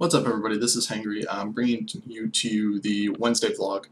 What's up, everybody? This is Hangry. I'm bringing you to the Wednesday vlog.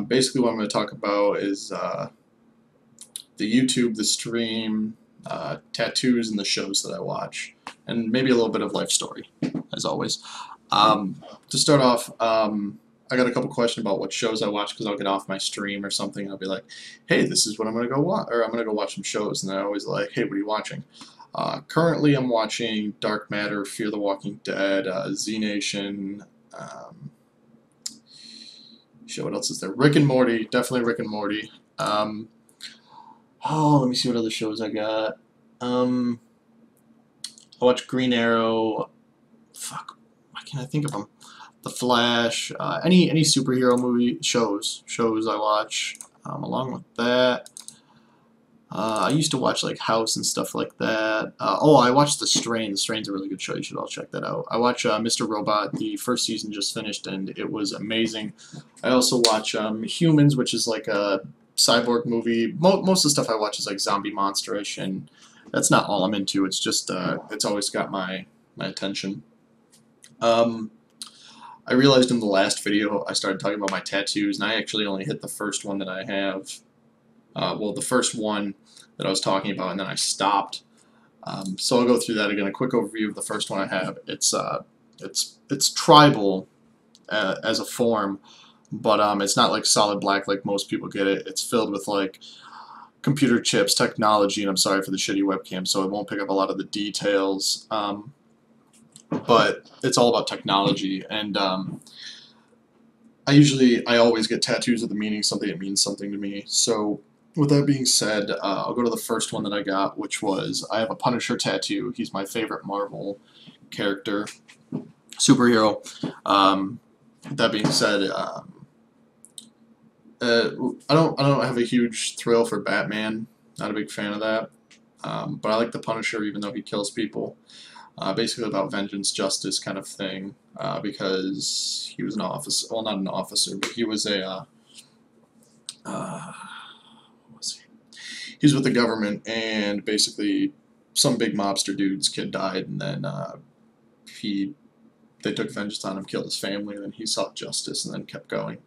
Basically, what I'm going to talk about is the YouTube, the stream, tattoos, and the shows that I watch, and maybe a little bit of life story, as always. To start off, I got a couple questions about what shows I watch because I'll get off my stream or something. And I'll be like, "Hey, this is what I'm going to go watch," or "I'm going to go watch some shows," and they're always like, "Hey, what are you watching?" Currently, I'm watching Dark Matter, Fear the Walking Dead, Z Nation. Show what else is there? Rick and Morty, definitely Rick and Morty. Let me see what other shows I got. I watch Green Arrow. Fuck, why can't I think of them? The Flash. Any superhero movie shows I watch. Along with that. I used to watch like House and stuff like that. I watched The Strain. The Strain's a really good show. You should all check that out. I watch Mr. Robot. The first season just finished and it was amazing. I also watch Humans, which is like a cyborg movie. Most of the stuff I watch is like zombie monsterish, and that's not all I'm into. It's just it's always got my attention. I realized in the last video I started talking about my tattoos, and I actually only hit the first one that I have. The first one that I was talking about, and then I stopped. So I'll go through that again. A quick overview of the first one I have. It's tribal as a form, but it's not like solid black like most people get it. It's filled with like computer chips, technology, and I'm sorry for the shitty webcam, so it won't pick up a lot of the details. But it's all about technology, and I always get tattoos with the meaning something that means something to me. So with that being said, I'll go to the first one that I got, which was I have a Punisher tattoo. He's my favorite Marvel character, superhero. That being said, I don't have a huge thrill for Batman. Not a big fan of that. But I like the Punisher, even though he kills people. Basically about vengeance, justice kind of thing. Because he was an officer. Well, not an officer, but he was a. He was with the government, and basically some big mobster dude's kid died, and then they took vengeance on him, killed his family, and then he sought justice, and then kept going.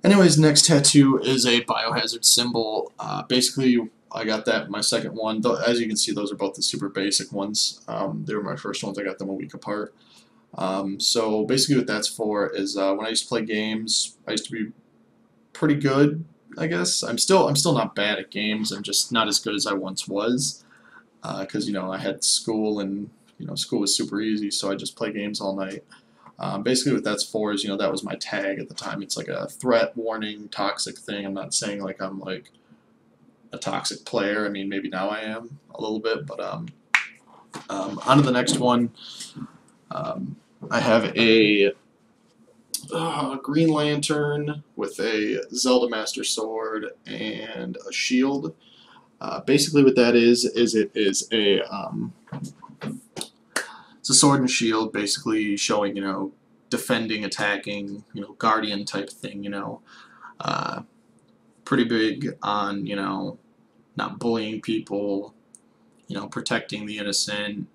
Anyways, next tattoo is a biohazard symbol. Basically, I got that my second one. As you can see, those are both the super basic ones. They were my first ones. I got them a week apart. So basically, what that's for is when I used to play games, I used to be pretty good. I guess I'm still not bad at games. I'm just not as good as I once was, because I had school, and school was super easy, so I just play games all night. Basically, what that's for is that was my tag at the time. It's like a threat, warning, toxic thing. I'm not saying like I'm like a toxic player. I mean, maybe now I am a little bit, but on to the next one. I have a Green Lantern with a Zelda Master Sword and a shield. Basically, what that is it is it's a sword and shield, basically showing defending, attacking, guardian type thing. Pretty big on not bullying people, protecting the innocent.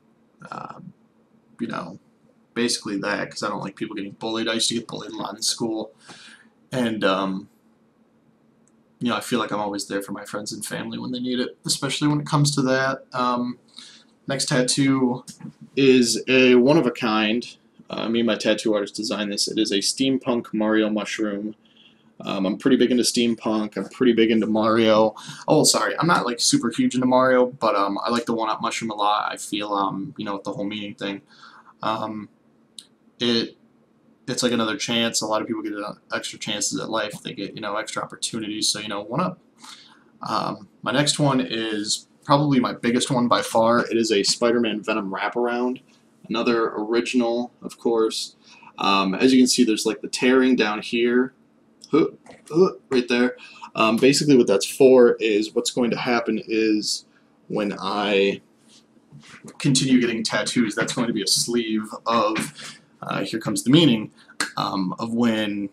Basically that, because I don't like people getting bullied. I used to get bullied a lot in school, and I feel like I'm always there for my friends and family when they need it, especially when it comes to that. Next tattoo is a one-of-a-kind. Me and my tattoo artist designed this. It is a steampunk Mario mushroom. I'm pretty big into steampunk. I'm pretty big into Mario. Oh, sorry, I'm not like super huge into Mario, but I like the one-up mushroom a lot. I feel with the whole meaning thing. It's like another chance. A lot of people get extra chances at life. They get extra opportunities. So one up. My next one is probably my biggest one by far. It is a Spider-Man Venom wraparound. Another original, of course. As you can see, there's like the tearing down here, right there. Basically, what that's for is what's going to happen is when I continue getting tattoos, that's going to be a sleeve of. Here comes the meaning of when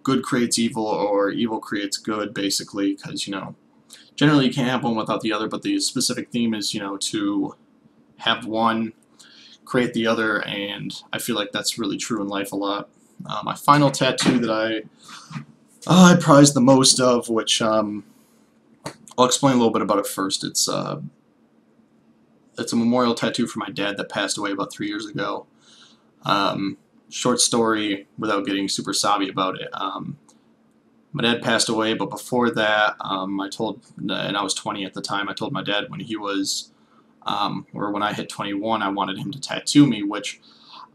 good creates evil or evil creates good, basically, because generally you can't have one without the other, but the specific theme is to have one create the other, and I feel like that's really true in life a lot. My final tattoo that I prize the most of, which I'll explain a little bit about it first. It's a memorial tattoo for my dad that passed away about 3 years ago. Short story, without getting super sobby about it. My dad passed away, but before that, and I was 20 at the time, I told my dad when he was, or when I hit 21, I wanted him to tattoo me, which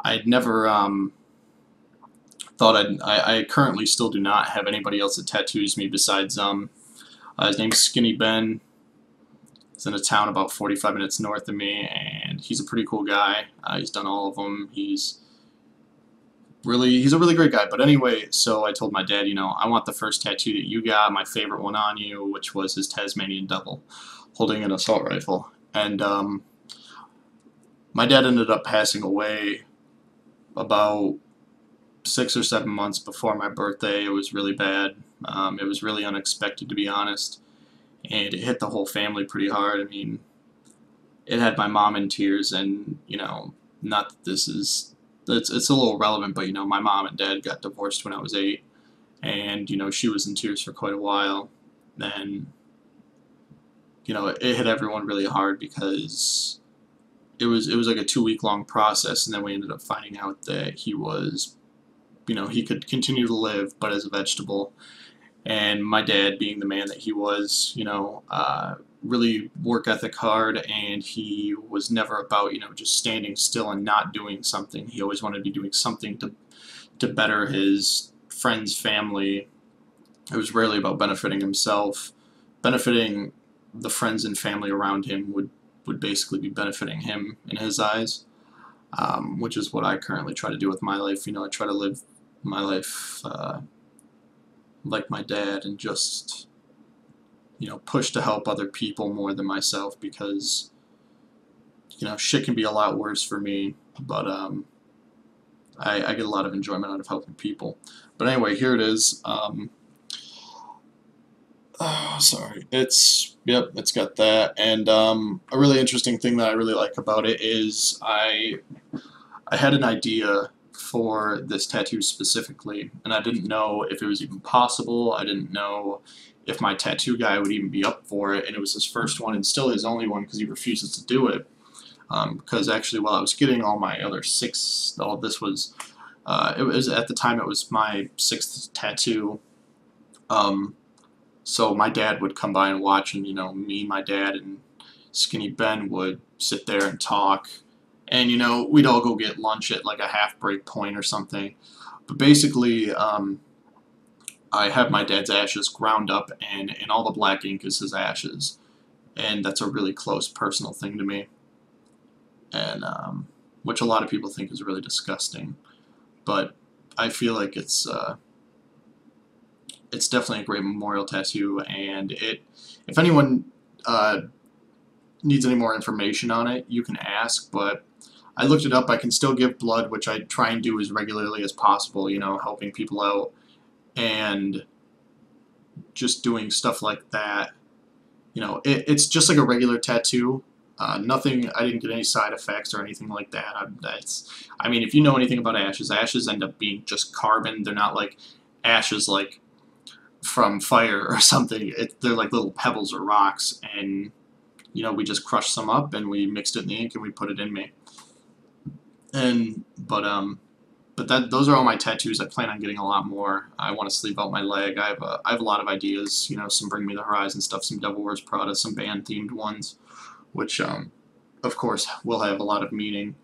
I'd never thought I currently still do not have anybody else that tattoos me besides, his name's Skinny Ben. He's in a town about 45 minutes north of me, and he's a pretty cool guy. He's done all of them. He's a really great guy. But anyway, so I told my dad, I want the first tattoo that you got, my favorite one on you, which was his Tasmanian devil holding an assault rifle. And my dad ended up passing away about 6 or 7 months before my birthday. It was really bad. It was really unexpected, to be honest, and it hit the whole family pretty hard. I mean, it had my mom in tears, and not that this is it's a little relevant, but my mom and dad got divorced when I was 8, and she was in tears for quite a while. Then it hit everyone really hard because it was like a 2-week long process, and then we ended up finding out that he was he could continue to live, but as a vegetable. And my dad, being the man that he was, really work ethic hard, and he was never about just standing still and not doing something. He always wanted to be doing something to better his friends, family. It was rarely about benefiting himself. Benefiting the friends and family around him would basically be benefiting him in his eyes, which is what I currently try to do with my life. I try to live my life like my dad, and just push to help other people more than myself, because shit can be a lot worse for me, but I get a lot of enjoyment out of helping people. But anyway, here it is. Sorry, it's got that, and a really interesting thing that I really like about it is I had an idea for this tattoo specifically, and I didn't know if it was even possible. I didn't know if my tattoo guy would even be up for it, and it was his first one and still his only one because he refuses to do it. Because actually, while I was getting all my other 6, this was, it was at the time it was my 6th tattoo. So my dad would come by and watch, and me, my dad, and Skinny Ben would sit there and talk. And we'd all go get lunch at like a half-break point or something. But basically, I have my dad's ashes ground up, and all the black ink is his ashes. And that's a really close personal thing to me. And which a lot of people think is really disgusting. But I feel like it's definitely a great memorial tattoo, and if anyone needs any more information on it, you can ask, but I looked it up. I can still give blood, which I try and do as regularly as possible, helping people out, and just doing stuff like that. It's just like a regular tattoo. Nothing, I didn't get any side effects or anything like that. I mean, if you know anything about ashes end up being just carbon. They're not like ashes like from fire or something. They're like little pebbles or rocks, and we just crushed some up and we mixed it in the ink and we put it in me. And but those are all my tattoos. I plan on getting a lot more. I want to sleeve out my leg. I have a lot of ideas. Some Bring Me the Horizon stuff, some Devil Wears Prada, some band themed ones, which of course will have a lot of meaning.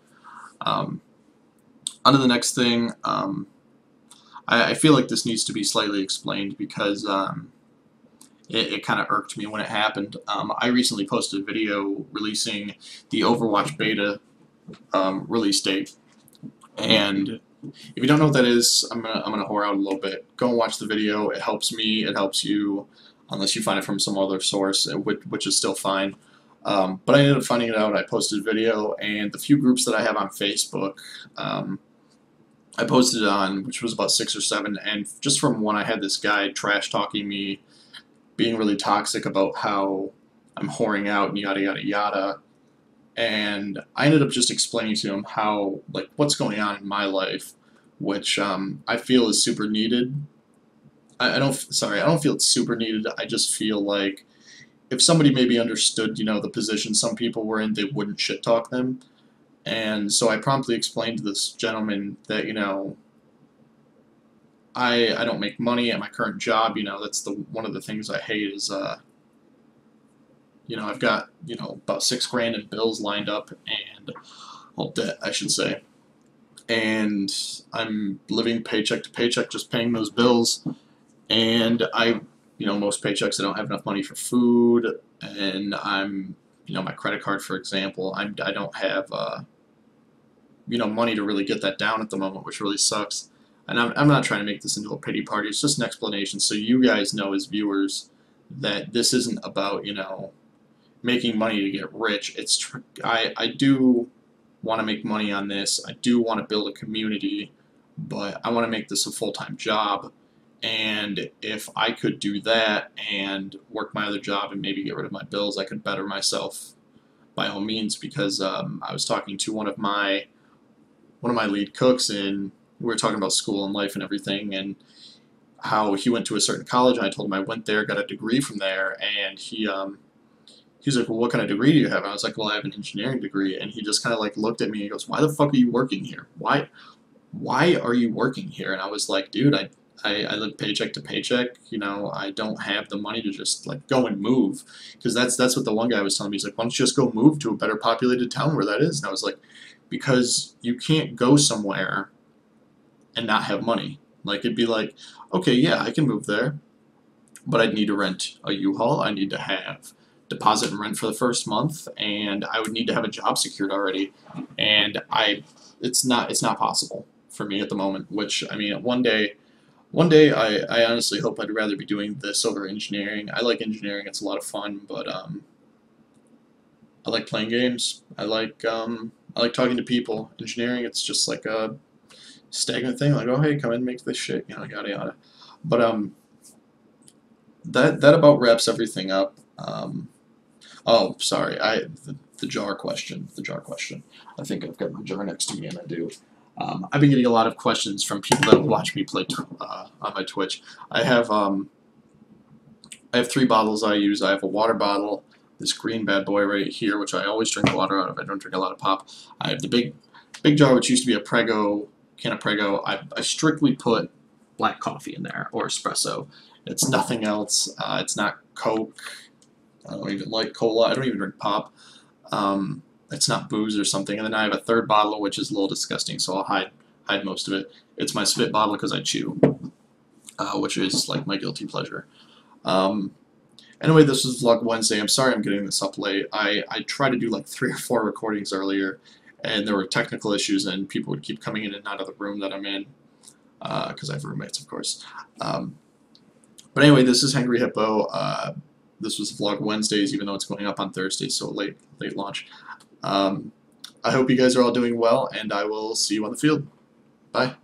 On to the next thing. I feel like this needs to be slightly explained because it kind of irked me when it happened. I recently posted a video releasing the Overwatch beta release date, and if you don't know what that is, I'm gonna whore out a little bit. Go and watch the video. It helps me. It helps you, unless you find it from some other source, which is still fine. But I ended up finding it out. I posted a video, and the few groups that I have on Facebook, I posted it on, which was about 6 or 7, and just from one, I had this guy trash talking me, being really toxic about how I'm whoring out and yada yada yada. and I ended up just explaining to him how, like, what's going on in my life, which I feel is super needed. I don't feel it's super needed. I just feel like if somebody maybe understood, the position some people were in, they wouldn't shit talk them. And so I promptly explained to this gentleman that, I don't make money at my current job. That's the one of the things I hate is I've got, about 6 grand in bills lined up, and well, debt, I should say. And I'm living paycheck to paycheck, just paying those bills. And most paychecks I don't have enough money for food, and my credit card, for example, I don't have, money to really get that down at the moment, which really sucks. And I'm not trying to make this into a pity party. It's just an explanation so you guys know as viewers that this isn't about, making money to get rich. I do want to make money on this. I do want to build a community, but I want to make this a full-time job. And if I could do that and work my other job and maybe get rid of my bills, I could better myself by all means. Because I was talking to one of my lead cooks, and we were talking about school and life and everything, and how he went to a certain college. And I told him I went there, got a degree from there, and he was like, well, what kind of degree do you have? And I was like, well, I have an engineering degree. And he just kind of like looked at me and he goes, why the fuck are you working here? Why are you working here? And I was like, dude, I live paycheck to paycheck. I don't have the money to just like go and move. Because that's what the one guy was telling me. He's like, why don't you just go move to a better populated town where that is? And I was like, because you can't go somewhere and not have money. Like, it'd be like, okay, yeah, I can move there, but I'd need to rent a U-Haul. I need to have deposit and rent for the first month, and I would need to have a job secured already. And it's not possible for me at the moment. Which, I mean, one day I honestly hope I'd rather be doing this over engineering. I like engineering; it's a lot of fun, but I like playing games. I like talking to people. Engineering, it's just like a stagnant thing. Like, oh hey, come in, make this shit, yada yada. But that about wraps everything up. Oh, sorry. The jar question. The jar question. I think I've got my jar next to me, and I do. I've been getting a lot of questions from people that watch me play on my Twitch. I have 3 bottles I use. I have a water bottle, this green bad boy right here, which I always drink water out of. I don't drink a lot of pop. I have the big jar, which used to be a Prego can of Prego. I strictly put black coffee in there, or espresso. It's nothing else. It's not Coke. I don't even like cola. I don't even drink pop. It's not booze or something. And then I have a third bottle, which is a little disgusting, so I'll hide most of it. It's my spit bottle because I chew, which is like my guilty pleasure. Anyway, this was Vlog Wednesday. I'm sorry I'm getting this up late. I tried to do like 3 or 4 recordings earlier, and there were technical issues, and people would keep coming in and out of the room that I'm in, because I have roommates, of course. But anyway, this is Hangry Hippo. This was Vlog Wednesdays, even though it's going up on Thursdays, so late launch. I hope you guys are all doing well, and I will see you on the field. Bye.